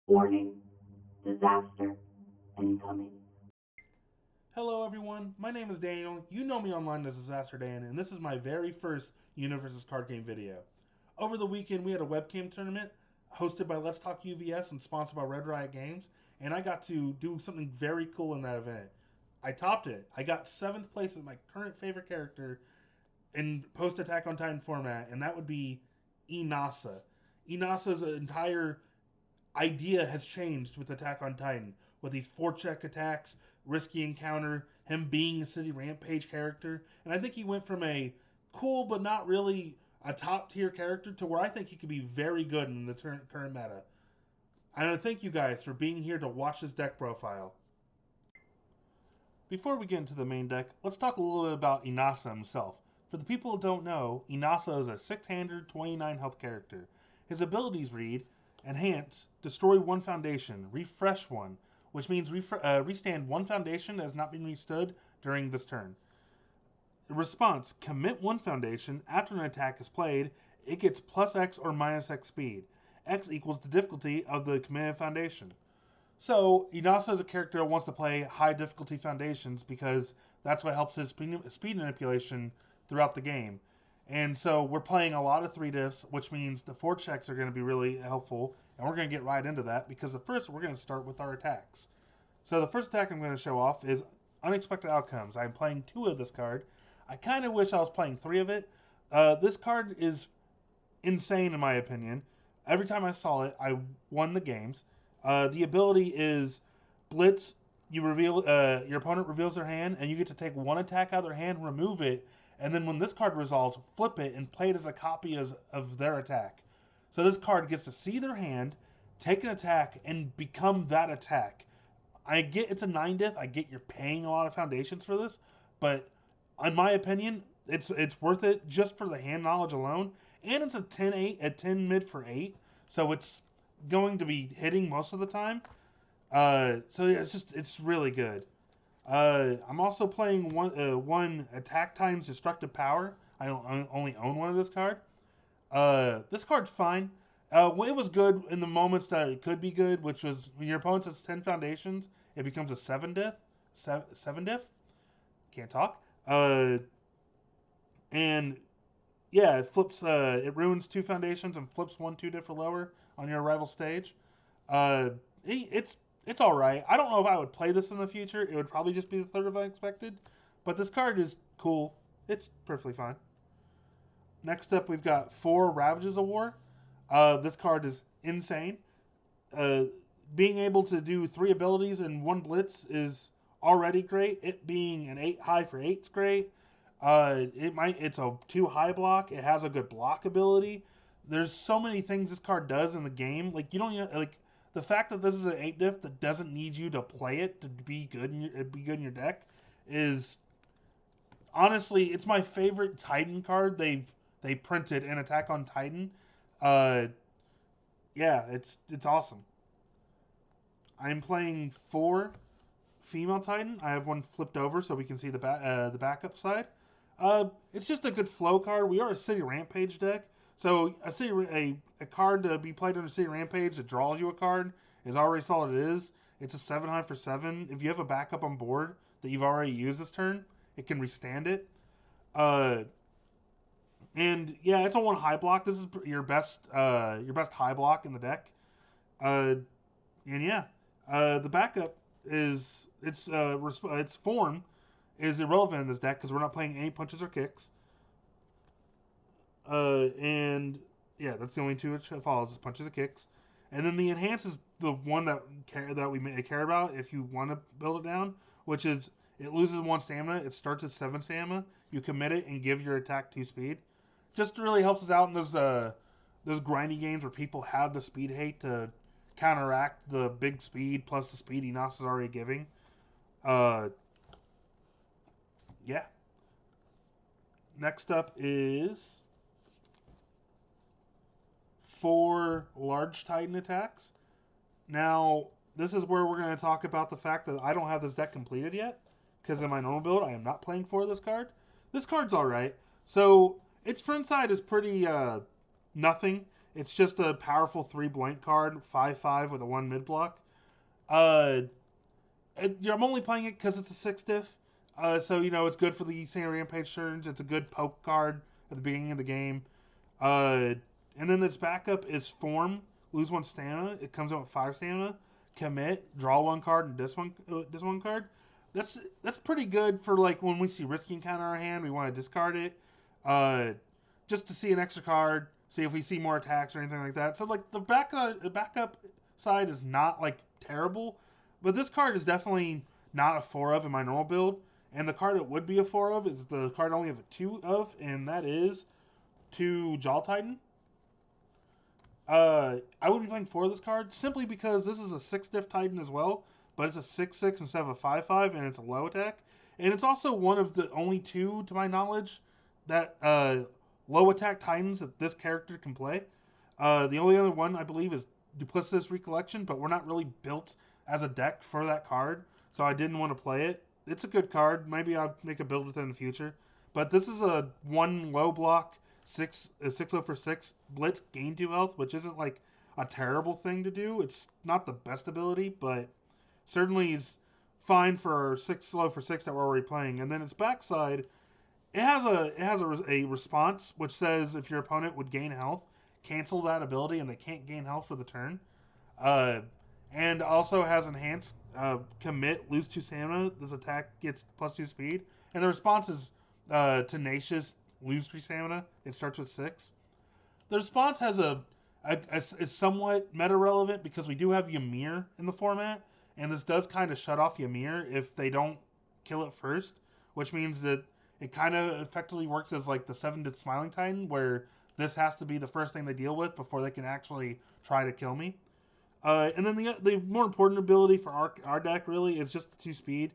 Warning, disaster incoming. Hello everyone, my name is Daniel. You know me online as Disaster Dan, and this is my very first Universus card game video. Over the weekend, we had a webcam tournament hosted by Let's Talk UVS and sponsored by Red Riot Games, and I got to do something very cool in that event. I topped it. I got 7th place as my current favorite character in post Attack on Titan format, and that would be Inasa. Inasa's entire idea has changed with Attack on Titan. With these four-check attacks, risky encounter, him being a city rampage character, and I think he went from a cool but not really a top tier character to where I think he could be very good in the current meta. And I thank you guys for being here to watch this deck profile. Before we get into the main deck, let's talk a little bit about Inasa himself. For the people who don't know, Inasa is a 6-handed, 29 health character. His abilities read Enhance, destroy one foundation, refresh one, which means restand one foundation that has not been restood during this turn. Response, commit one foundation. After an attack is played, it gets plus X or minus X speed. X equals the difficulty of the committed foundation. So, Inasa is a character that wants to play high difficulty foundations because that's what helps his speed manipulation throughout the game. And so we're playing a lot of 3 diffs, which means the 4 checks are going to be really helpful, and we're going to get right into that because first we're going to start with our attacks. So the first attack I'm going to show off is Unexpected Outcomes. I'm playing 2 of this card. I kind of wish I was playing 3 of it. This card is insane in my opinion. Every time I saw it, I won the games. The ability is Blitz. You reveal your opponent reveals their hand, and you get to take one attack out of their hand, remove it, and then when this card resolves, flip it and play it as a copy of their attack. So this card gets to see their hand, take an attack, and become that attack. I get it's a 9 diff. I get you're paying a lot of foundations for this, but in my opinion, it's worth it just for the hand knowledge alone. And it's a 10-8, a 10 mid for 8, so it's going to be hitting most of the time. So yeah, it's really good. I'm also playing one attack times destructive power. I only own one of this card. This card's fine. It was good in the moments that it could be good, which was when your opponent has 10 foundations, it becomes a 7 diff. 7 diff? Can't talk. And yeah, it flips. It ruins 2 foundations and flips 1 2 diff or lower on your rival stage. Uh, it's all right. I don't know if I would play this in the future. It would probably just be the third of unexpected, but this card is cool. It's perfectly fine. Next up, we've got 4 Ravages of War. This card is insane. Uh, Being able to do 3 abilities and 1 blitz is already great. It being an 8 high for 8 is great. It's a 2 high block. It has a good block ability. There's so many things this card does in the game. Like you don't even, like the fact that this is an 8 diff that doesn't need you to play it to be good in your deck is honestly it's my favorite Titan card they printed in Attack on Titan. Uh, yeah, it's awesome. I'm playing 4 female Titan. I have one flipped over so we can see the backup side. It's just a good flow card. We are a City Rampage deck, so a card to be played under City Rampage that draws you a card is already all it is. It's a 7 high for 7. If you have a backup on board that you've already used this turn, it can restand it. Uh, and yeah, it's a 1 high block. This is your best high block in the deck. Uh, and yeah, the backup is its form is irrelevant in this deck because we're not playing any punches or kicks. And yeah, that's the only 2 which follows is punches and kicks. And then the enhance is the one that we may care about if you want to build it down, which is it loses 1 stamina. It starts at 7 stamina. You commit it and give your attack 2 speed. Just really helps us out in those grindy games where people have the speed hate to counteract the big speed plus the speed Enos is already giving. Uh, yeah. Next up is 4 large Titan attacks. Now, this is where we're going to talk about the fact that I don't have this deck completed yet, because in my normal build, I am not playing for this card. This card's alright. So, its front side is pretty nothing. It's just a powerful 3 blank card, 5/5 with a 1 mid block. Uh, I'm only playing it because it's a 6 diff. So, it's good for the Senior Rampage turns. It's a good poke card at the beginning of the game. Uh, and then its backup is Form, lose 1 stamina. It comes out with 5 stamina. Commit, draw 1 card, and this one card. That's pretty good for like when we see risky encounter in our hand, we want to discard it. Uh, just to see an extra card, see if we see more attacks or anything like that. So like the backup side is not like terrible, but this card is definitely not a 4 of in my normal build. And the card it would be a 4 of is the card I only have a 2 of, and that is to Jaw Titan. I would be playing 4 of this card simply because this is a 6 diff Titan as well, but it's a 6/6 instead of a 5/5, and it's a low attack. And it's also one of the only 2, to my knowledge, that low attack Titans that this character can play. The only other one I believe is Duplicitous Recollection, but we're not really built as a deck for that card, so I didn't want to play it. It's a good card. Maybe I'll make a build with it in the future. But this is a 1 low block, 6/0 for 6 blitz, gain 2 health, which isn't like a terrible thing to do. It's not the best ability, but certainly is fine for 6/0 for 6 that we're already playing. And then its backside, it has a response which says if your opponent would gain health, cancel that ability and they can't gain health for the turn. Uh, and also has enhanced commit, lose 2 stamina. This attack gets +2 speed. And the response is tenacious, lose 3 stamina. It starts with 6. The response has is somewhat meta relevant because we do have Ymir in the format, and this does kind of shut off Ymir if they don't kill it first, which means that it kind of effectively works as like the 7-diff Smiling Titan, where this has to be the first thing they deal with before they can actually try to kill me. And then the more important ability for our deck really is just the 2 speed.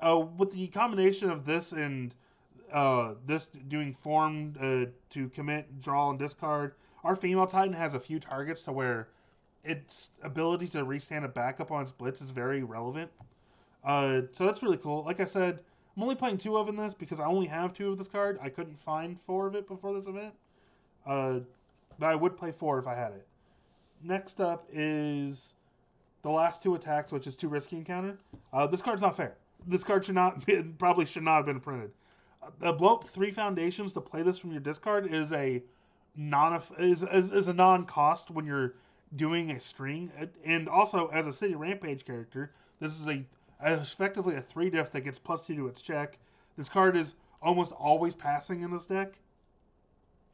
With the combination of this and this doing form to commit, draw, and discard, our female Titan has a few targets to where its ability to restand a backup on its blitz is very relevant. So that's really cool. Like I said, I'm only playing 2 of in this because I only have 2 of this card. I couldn't find 4 of it before this event. But I would play 4 if I had it. Next up is the last 2 attacks, which is 2 risky encounter. This card's not fair. This card probably should not have been printed. Blow up 3 foundations to play this from your discard is a non-cost when you're doing a string. And also, as a City Rampage character, this is effectively a 3 diff that gets +2 to its check. This card is almost always passing in this deck.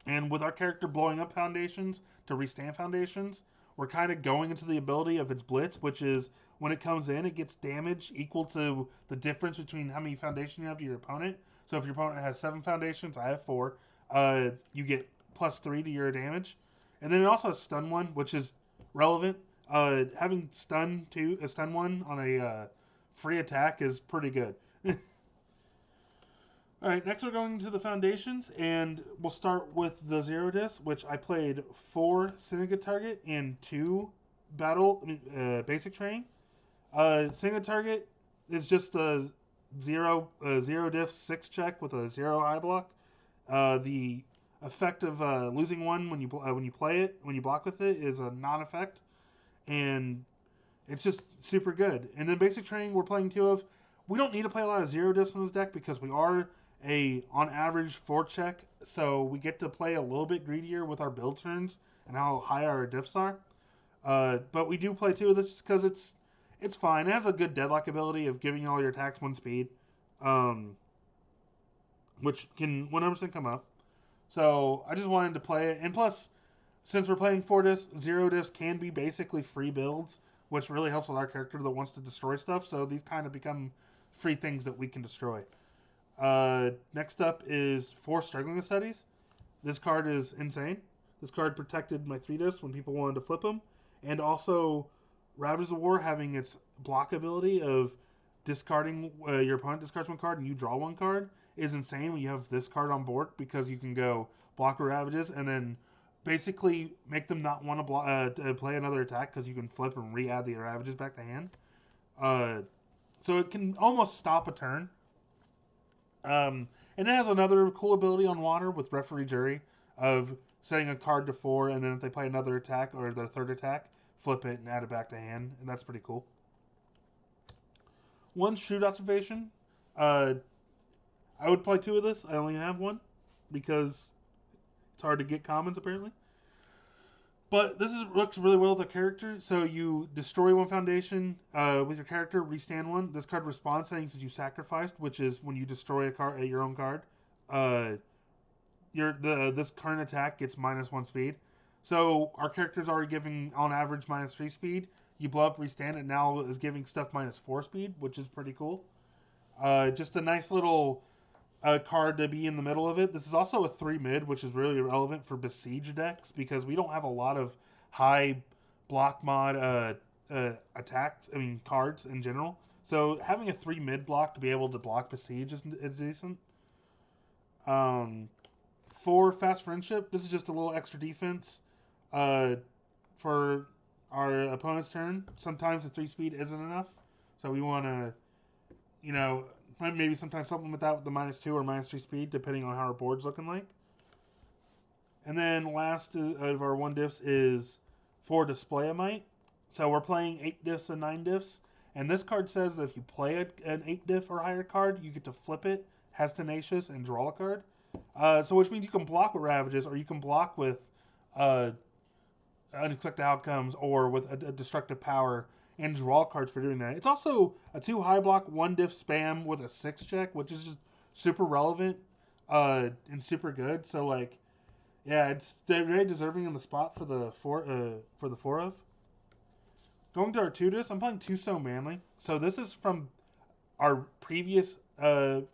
And with our character blowing up foundations to restand foundations, we're kind of going into the ability of its blitz, which is when it comes in, it gets damage equal to the difference between how many foundations you have to your opponent. So if your opponent has 7 foundations, I have 4, you get +3 to your damage. And then it also has stun 1, which is relevant. Having stun 1 on a free attack is pretty good. Alright, next we're going to the foundations, and we'll start with the 0 disc, which I played 4 Syndicate Target and 2 Basic Training. Syndicate Target is just a 0 diff 6 check with a 0 eye block. The effect of losing 1 when you play it, when you block with it, is a non-effect, and it's just super good. And then Basic Training we're playing 2 of. We don't need to play a lot of 0 diffs in this deck because we are on average 4 check, so we get to play a little bit greedier with our build turns and how high our diffs are. But we do play 2 of this just because it's fine. It has a good deadlock ability of giving all your attacks 1 speed, which can 100% come up. So I just wanted to play it, and plus, since we're playing 4 diffs, 0 diffs can be basically free builds, which really helps with our character that wants to destroy stuff. So these kind of become free things that we can destroy. Next up is 4 Struggling Studies. This card is insane. This card protected my 3 discs when people wanted to flip them. And also, Ravage of War having its block ability of discarding, your opponent discards 1 card and you draw 1 card is insane when you have this card on board, because you can go block Ravages and then basically make them not want to play another attack because you can flip and re-add the Ravages back to hand. So it can almost stop a turn. And it has another cool ability on water with Referee Jury of setting a card to 4, and then if they play another attack or their third attack, flip it and add it back to hand, and that's pretty cool. One shoot observation. Uh, I would play 2 of this. I only have 1 because it's hard to get commons apparently. But looks really well with the character. So you destroy 1 foundation with your character, restand 1. This card responds to things that you sacrificed, which is when you destroy a card, your own card. This current attack gets -1 speed. So our character's already giving on average -3 speed. You blow up, restand it. Now is giving stuff -4 speed, which is pretty cool. Just a nice little card to be in the middle of it. This is also a 3 mid, which is really relevant for besiege decks because we don't have a lot of high block mod attacks. I mean cards in general. So having a 3 mid block to be able to block besiege is decent. 4 fast friendship. This is just a little extra defense for our opponent's turn. Sometimes the 3 speed isn't enough, so we want to, maybe sometimes supplement that with the -2 or -3 speed, depending on how our board's looking like. And then last of our 1 diffs is 4 display a might. So we're playing 8 diffs and 9 diffs. And this card says that if you play an 8 diff or higher card, you get to flip it, has Tenacious, and draw a card. So which means you can block with Ravages, or you can block with unexpected outcomes, or with a destructive power, and draw cards for doing that. It's also a 2 high block, 1 diff spam with a 6 check, which is just super relevant and super good. So like, yeah, it's very deserving in the spot for the 4 of. Going to our 2 diffs, I'm playing 2 So Manly. So this is from our previous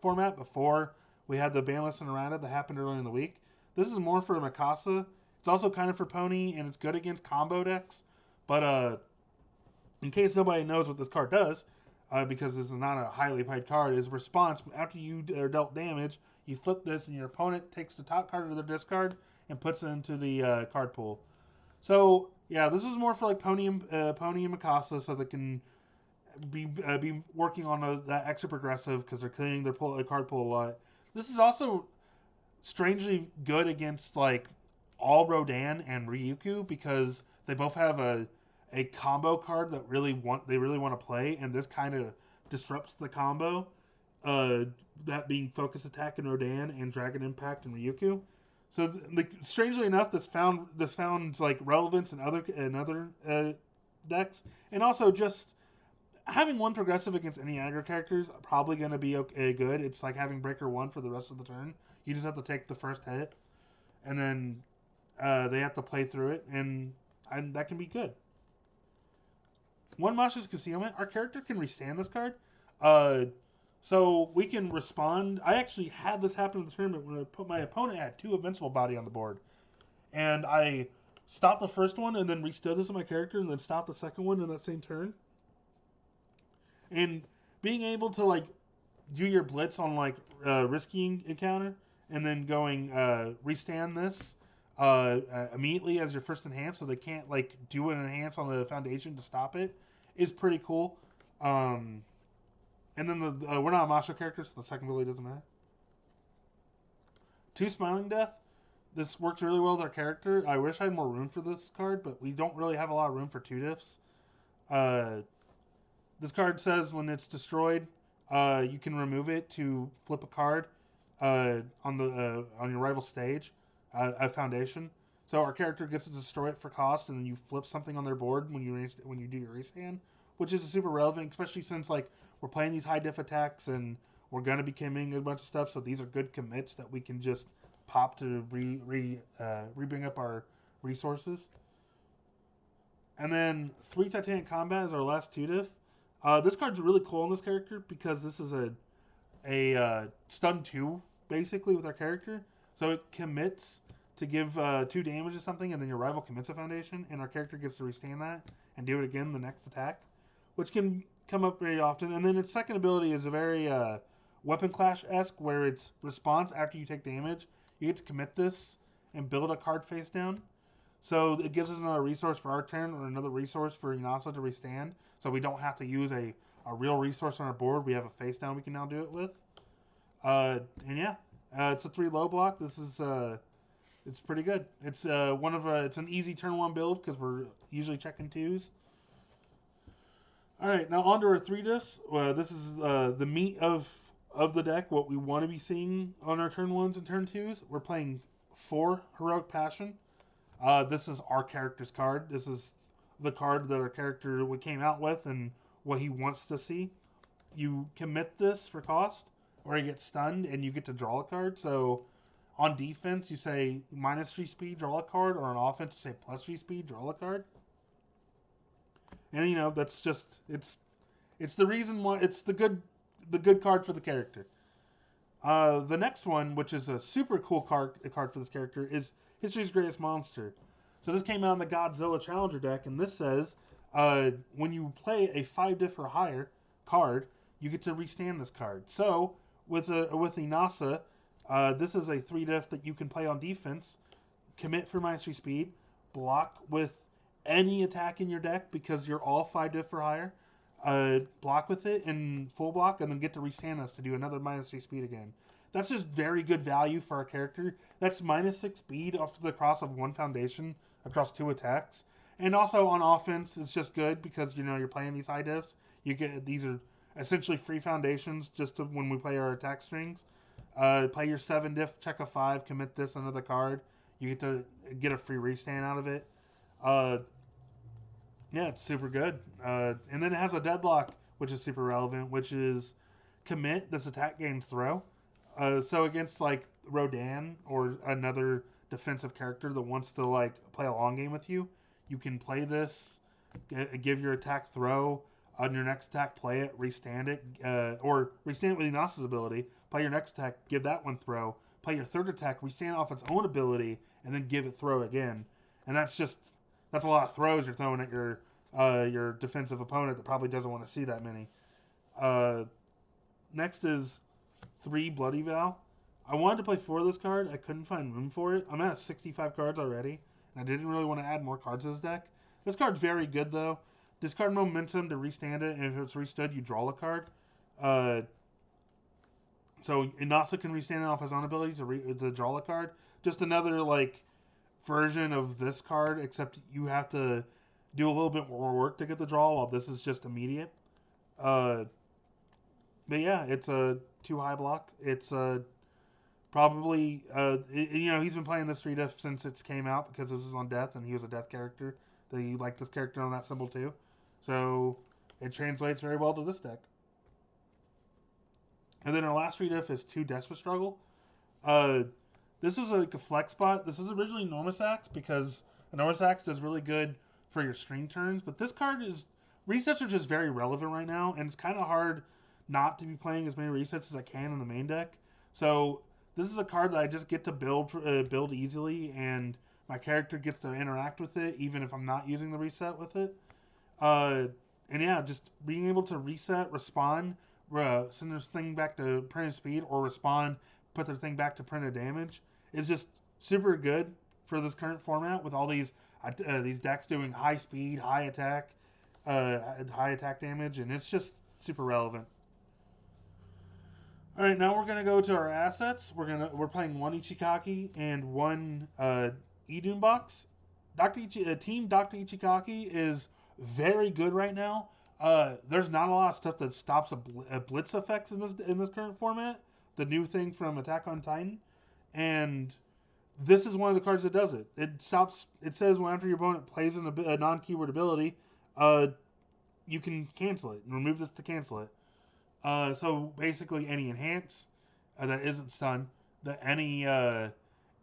format before we had the banless and errata that happened earlier in the week. This is more for Mikasa. It's also kind of for Pony, and it's good against combo decks. But in case nobody knows what this card does, because this is not a highly played card, is response. After you are dealt damage, you flip this, and your opponent takes the top card of their discard and puts it into the card pool. So yeah, this is more for like Pony and Mikasa, so they can be working on that extra progressive because they're cleaning their card pool a lot. This is also strangely good against like all Rodan and Ryuku because they both have a combo card that they really want to play, and this kind of disrupts the combo. That being Focus Attack in Rodan and Dragon Impact in Ryuku. So strangely enough, this found like relevance in other decks, and also just having 1 progressive against any aggro characters probably going to be okay, good. It's like having Breaker 1 for the rest of the turn. You just have to take the first hit, and then they have to play through it, and that can be good. 1 Masha's Concealment. Our character can restand this card. So we can respond. I actually had this happen in the tournament when my opponent had 2 Invincible Body on the board. And I stopped the first one and then restood this on my character and then stopped the second one in that same turn. And being able to like do your blitz on like risky encounter and then going restand this immediately as your first enhance, so they can't like do an enhance on the foundation to stop it, is pretty cool. And then we're not a Masha character, so the second really doesn't matter. 2 Smiling Death. This works really well with our character. I wish I had more room for this card, but we don't really have a lot of room for 2 diffs. This card says when it's destroyed, you can remove it to flip a card on your rival stage, a foundation. So our character gets to destroy it for cost, and then you flip something on their board when you do your race hand, which is super relevant, especially since like we're playing these high diff attacks and we're gonna be committing a bunch of stuff. So these are good commits that we can just pop to bring up our resources. And then 3 Titanic Combat is our last 2 diff. This card's really cool on this character because this is a stun 2 basically with our character. So it commits to give 2 damage to something, and then your rival commits a foundation, and our character gets to restand that and do it again the next attack, which can come up very often. And then its second ability is a very Weapon Clash-esque, where it's response after you take damage. You get to commit this and build a card face down. So it gives us another resource for our turn, or another resource for Inasa to restand. So we don't have to use a real resource on our board. We have a face down we can now do it with. And yeah, it's a 3 low block. This is It's pretty good. It's it's an easy turn one build because we're usually checking twos. All right, now on to our three diffs. This is the meat of the deck. What we want to be seeing on our turn ones and turn twos. We're playing 4 Heroic Passion. This is our character's card. This is the card that our character we came out with and what he wants to see. You commit this for cost, or you get stunned and you get to draw a card. So on defense, you say -3 speed, draw a card, or on offense, you say +3 speed, draw a card. And that's just it's the reason why it's the good card for the character. The next one, which is a super cool card for this character, is History's Greatest Monster. So this came out in the Godzilla Challenger deck, and this says when you play a 5 diff or higher card, you get to restand this card. So with Inasa, this is a 3 diff that you can play on defense, commit for -3 speed, block with any attack in your deck because you're all 5 diff or higher. Block with it in full block, and then get to restand this to do another -3 speed again. That's just very good value for our character. That's -6 speed off the cross of 1 foundation across 2 attacks. And also on offense, it's just good because you're playing these high diffs. These are essentially free foundations just when we play our attack strings. Play your 7 diff, check a 5, commit this another card. You get to get a free restand out of it. Yeah, it's super good. And then it has a deadlock, which is super relevant, which is commit this attack gains throw. So against like Rodan or another defensive character that wants to like play a long game with you, you can play this, give your attack throw. On your next attack, play it, restand it, or restand it with Inasa's ability. Play your next attack, give that one throw. Play your third attack, restand it off its own ability, and then give it throw again. And that's a lot of throws you're throwing at your defensive opponent that probably doesn't want to see that many. Next is 3 Bloody Vow. I wanted to play 4 of this card. I couldn't find room for it. I'm at 65 cards already, and I didn't really want to add more cards to this deck. This card's very good, though. Discard Momentum to restand it, and if it's restood, you draw a card. So Inasa can restand it off his own ability to draw a card. Just another like version of this card, except you have to do a little bit more work to get the draw, while this is just immediate. But yeah, it's a 2 high block. It's probably he's been playing this 3 diff since it came out because this is on death, and he was a death character. They like this character on that symbol too. So it translates very well to this deck. And then our last 3 diff is 2 Desperate Struggle. This is like a flex spot. This is originally Enormous Axe because Enormous Axe does really good for your string turns. But this card resets are just very relevant right now, and it's kind of hard not to be playing as many resets as I can in the main deck. So this is a card that I just get to build easily, and my character gets to interact with it even if I'm not using the reset with it. And yeah, just being able to reset, respond, send their thing back to printed speed, or respond, put their thing back to printed damage is just super good for this current format with all these decks doing high speed, high attack damage, and it's just super relevant. All right, now we're gonna go to our assets. We're playing 1 Ichikaki and 1 Idun box. Team Dr. Ichikaki is very good right now. There's not a lot of stuff that stops a blitz effects in this current format. The new thing from Attack on Titan, and this is one of the cards that does it. It says when after your opponent plays a non-keyword ability, you can cancel it and remove this to cancel it. So basically, any enhance that isn't stun, any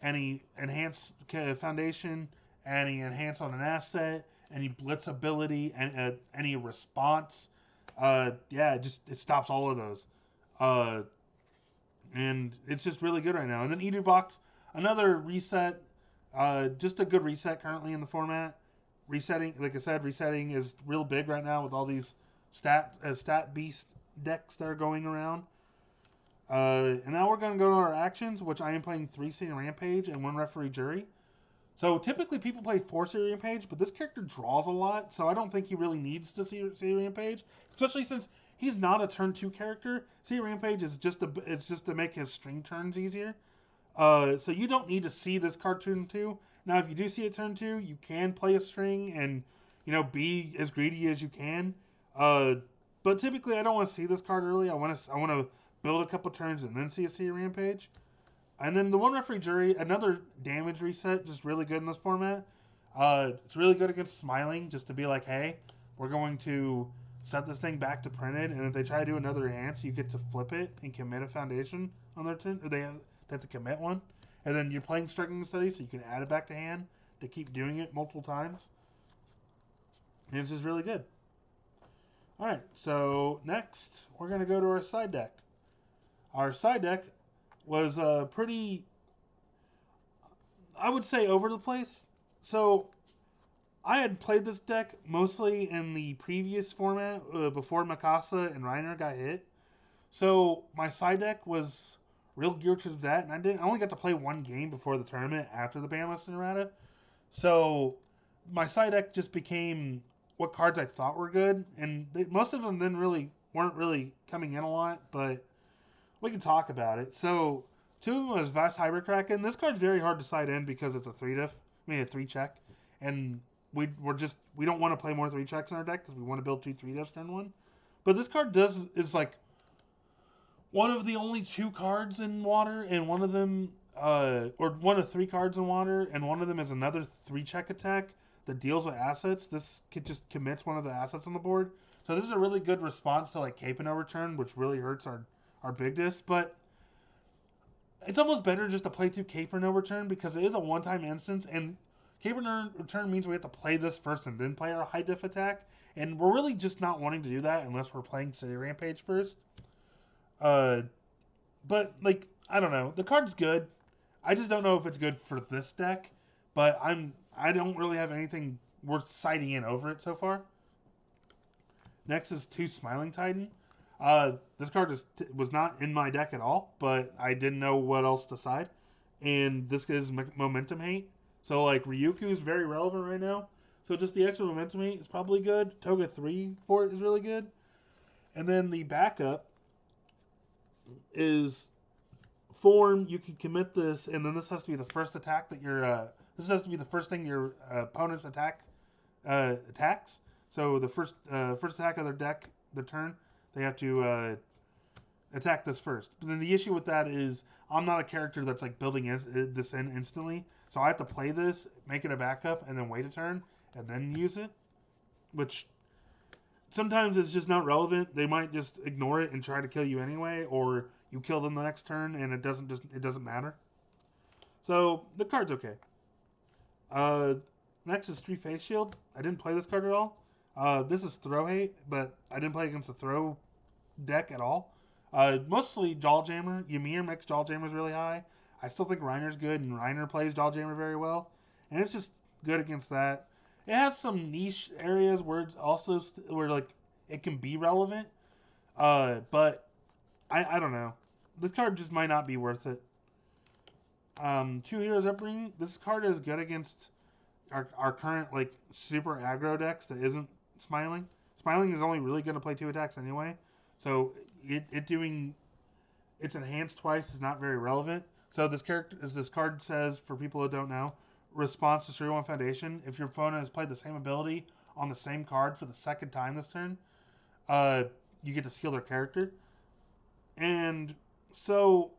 enhance foundation, any enhance on an asset, any blitz ability, and any response, it stops all of those. And it's just really good right now. And then Edu Box, another reset, just a good reset currently in the format. Resetting, like I said, resetting is real big right now with all these stat beast decks that are going around. And now we're going to go to our actions, which I am playing 3 City Rampage and 1 Referee Jury. So typically people play 4 City Rampage, but this character draws a lot, so I don't think he really needs to City Rampage, especially since he's not a turn 2 character. City Rampage is just to make his string turns easier. So you don't need to see this card turn 2. Now, if you do see it turn 2, you can play a string and, be as greedy as you can. Uh, but typically, I don't want to see this card early. I want to build a couple turns and then see a Sea Rampage. And then the one referee jury, another damage reset, just really good in this format. It's really good against Smiling, just to be like, hey, we're going to set this thing back to printed, and if they try to do another enhance, you get to flip it and commit a foundation on their turn. Or they have to commit one, and then you're playing Striking Study, so you can add it back to hand to keep doing it multiple times. And it's just really good. All right, so next we're gonna go to our side deck. Our side deck was pretty, I would say, over the place. So I had played this deck mostly in the previous format before Mikasa and Reiner got hit. So my side deck was real geared towards that, and I only got to play one game before the tournament after the ban list errata. So my side deck just became what cards I thought were good, and most of them weren't really coming in a lot, but we can talk about it. So two of them was Vast Hybrid Kraken. This card's very hard to side in because it's a 3 diff, a 3 check, and we don't want to play more 3 checks in our deck because we want to build 2 3 diffs turn 1. But this card is like one of the only 2 cards in water, and one of them, or one of 3 cards in water, and one of them is another 3 check attack that deals with assets. This just commits one of the assets on the board. So this is a really good response to like Cape and Overturn, which really hurts our big disc. But it's almost better just to play through Cape and Overturn because it is a one-time instance, and Cape and Overturn means we have to play this first and then play our high diff attack. And we're really just not wanting to do that unless we're playing City Rampage first. Uh, but like I don't know, the card's good. I just don't know if it's good for this deck. But I don't really have anything worth citing in over it so far. Next is 2 Smiling Titan. This card was not in my deck at all, but I didn't know what else to side. And this is Momentum Hate. So like Ryuku is very relevant right now. So just the extra Momentum Hate is probably good. Toga 3 for it is really good. And then the backup is Form. You can commit this, and then this has to be the first attack that this has to be the first thing your opponent's attacks. So the first attack of their deck, the turn, they have to attack this first. But then the issue with that is I'm not a character that's like building this in instantly, so I have to play this, make it a backup, and then wait a turn and then use it, which sometimes it's just not relevant. They might just ignore it and try to kill you anyway, or you kill them the next turn and it doesn't matter. So the card's okay. Next is 3 Face Shield. I didn't play this card at all. This is Throw Hate, but I didn't play against the Throw deck at all. Mostly Jawjammer. Ymir makes Jawjammers really high. I still think Reiner's good, and Reiner plays Jawjammer very well. And it's just good against that. It has some niche areas where it's also where like it can be relevant. But I don't know. This card just might not be worth it. 2 Heroes Upbringing. This card is good against our current like super aggro decks that isn't Smiling. Smiling is only really going to play 2 attacks anyway. So it doing its enhanced twice is not very relevant. So this card says, for people who don't know, response to Series 1 Foundation. If your opponent has played the same ability on the same card for the second time this turn, you get to steal their character. And so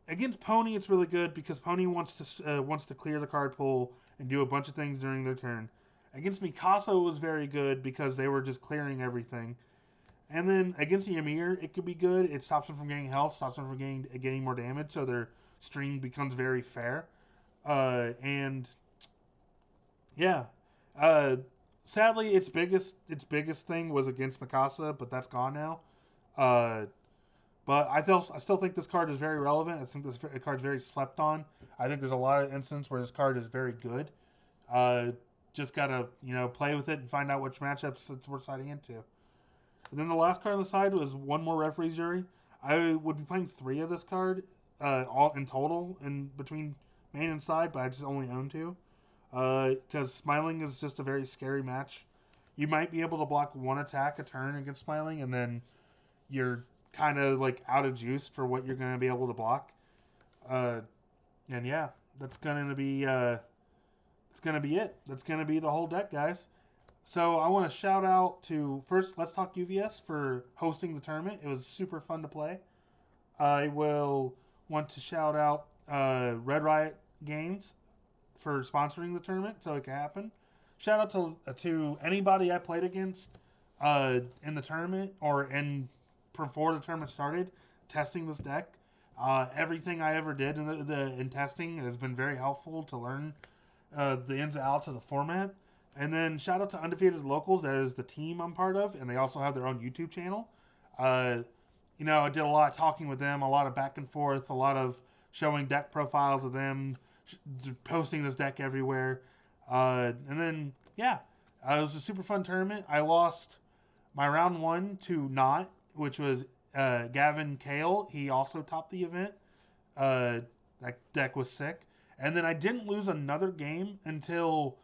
against Pony, it's really good because Pony wants to clear the card pool and do a bunch of things during their turn. Against Mikasa, it was very good because they were just clearing everything. And then against the Ymir, it could be good. It stops them from getting health, stops them from getting more damage, so their string becomes very fair. And yeah, sadly, its biggest thing was against Mikasa, but that's gone now. But I still think this card is very relevant. I think this card is very slept on. I think there's a lot of instances where this card is very good. Just gotta play with it and find out which matchups it's worth siding into. And then the last card on the side was one more referee's jury. I would be playing 3 of this card, all in total, in between main and side, but I just only own 2. Because Smiling is just a very scary match. You might be able to block 1 attack a turn against Smiling, and then you're kind of like out of juice for what you're going to be able to block. And yeah, that's gonna be that's gonna be it. That's gonna be the whole deck, guys. So I want to shout out to first. Let's talk UVS for hosting the tournament. It was super fun to play. I will want to shout out Red Riot Games for sponsoring the tournament so it can happen. Shout out to anybody I played against in the tournament or in before the tournament started, testing this deck. Everything I ever did in testing has been very helpful to learn the ins and outs of the format. And then shout out to Undefeated Locals, that is the team I'm part of, and they also have their own YouTube channel. Uh, I did a lot of talking with them, a lot of back and forth, a lot of showing deck profiles of them, posting this deck everywhere. And then, yeah, it was a super fun tournament. I lost my round one to Not, which was Gavin Kale. He also topped the event. Uh, that deck was sick. And then I didn't lose another game until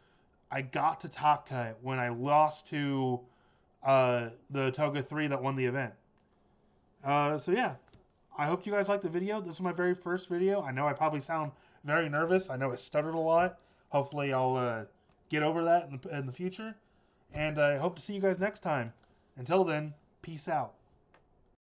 I got to top cut when I lost to the Toga 3 that won the event. So yeah, I hope you guys liked the video. This is my very first video. I know I probably sound very nervous. I know I stuttered a lot. Hopefully I'll get over that in the future. And I hope to see you guys next time. Until then, peace out.